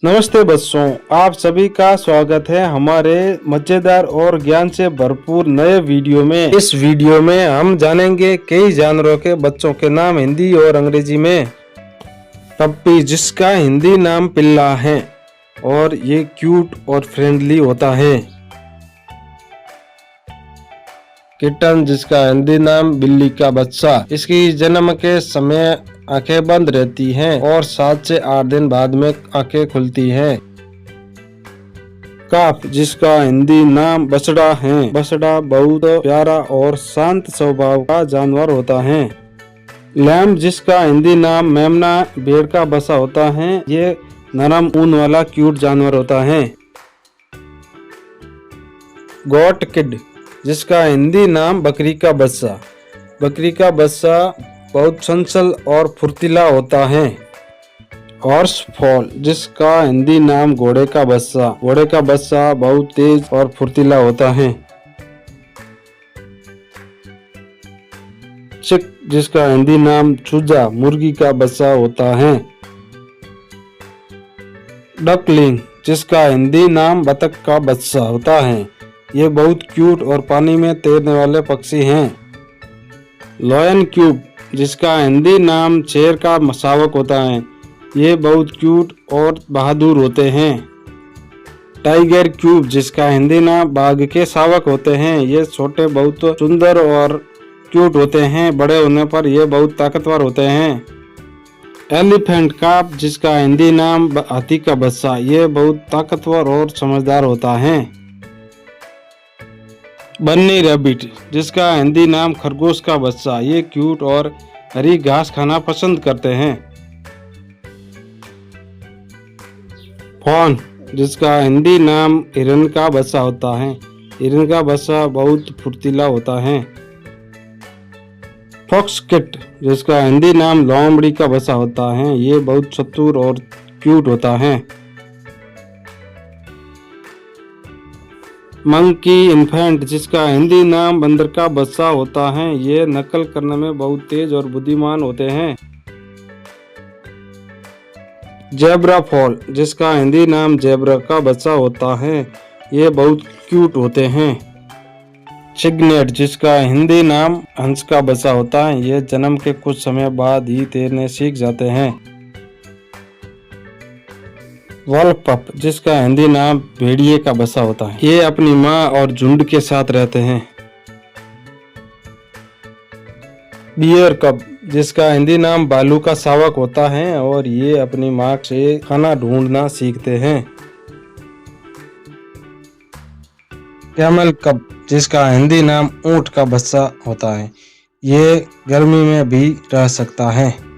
नमस्ते बच्चों, आप सभी का स्वागत है हमारे मजेदार और ज्ञान से भरपूर नए वीडियो में। इस वीडियो में हम जानेंगे कई जानवरों के बच्चों के नाम हिंदी और अंग्रेजी में। पप्पी, जिसका हिंदी नाम पिल्ला है और ये क्यूट और फ्रेंडली होता है। किटन, जिसका हिंदी नाम बिल्ली का बच्चा। इसकी जन्म के समय आंखें बंद रहती हैं और 7 से 8 दिन बाद में आंखें खुलती हैं। काफ, जिसका हिंदी नाम बछड़ा है। बछड़ा बहुत प्यारा और शांत स्वभाव का जानवर होता है। लैम्ब, जिसका हिंदी नाम मेमना भेड़ का बच्चा होता है। ये नरम ऊन वाला क्यूट जानवर होता है। गोट किड, जिसका हिंदी नाम बकरी का बच्चा। बकरी का बच्चा बहुत चंचल और फुर्तीला होता है। हॉर्स फॉल, जिसका हिंदी नाम घोड़े का बच्चा। घोड़े का बच्चा बहुत तेज और फुर्तीला होता है। चिक, जिसका हिंदी नाम चूजा मुर्गी का बच्चा होता है। डकलिंग, जिसका हिंदी नाम बतख का बच्चा होता है। ये बहुत क्यूट और पानी में तैरने वाले पक्षी हैं। लॉयन क्यूब, जिसका हिंदी नाम शेर का शावक होता है। ये बहुत क्यूट और बहादुर होते हैं। टाइगर क्यूब, जिसका हिंदी नाम बाघ के शावक होते हैं। ये छोटे बहुत सुंदर और क्यूट होते हैं। बड़े होने पर ये बहुत ताकतवर होते हैं। एलिफेंट काफ, जिसका हिंदी नाम हाथी का बच्चा। ये बहुत ताकतवर और समझदार होता है। बन्नी रैबिट, जिसका हिंदी नाम खरगोश का बच्चा। ये क्यूट और हरी घास खाना पसंद करते हैं। फॉन, जिसका हिंदी नाम हिरन का बच्चा होता है। हिरन का बच्चा बहुत फुर्तीला होता है। फॉक्सकैट, जिसका हिंदी नाम लोमड़ी का बच्चा होता है। ये बहुत चतुर और क्यूट होता है। मंकी इन्फेंट, जिसका हिंदी नाम बंदर का बच्चा होता है। ये नकल करने में बहुत तेज और बुद्धिमान होते हैं। जेब्रा फॉल, जिसका हिंदी नाम जेब्रा का बच्चा होता है। ये बहुत क्यूट होते हैं। चिग्नेट, जिसका हिंदी नाम हंस का बच्चा होता है। ये जन्म के कुछ समय बाद ही तैरने सीख जाते हैं। वॉल्फ पप, जिसका हिंदी नाम भेड़िए का बच्चा होता है। ये अपनी माँ और झुंड के साथ रहते हैं। बियर कप, जिसका हिंदी नाम भालू का शावक होता है और ये अपनी माँ से खाना ढूंढना सीखते हैं। कैमल कप, जिसका हिंदी नाम ऊंट का बच्चा होता है। ये गर्मी में भी रह सकता है।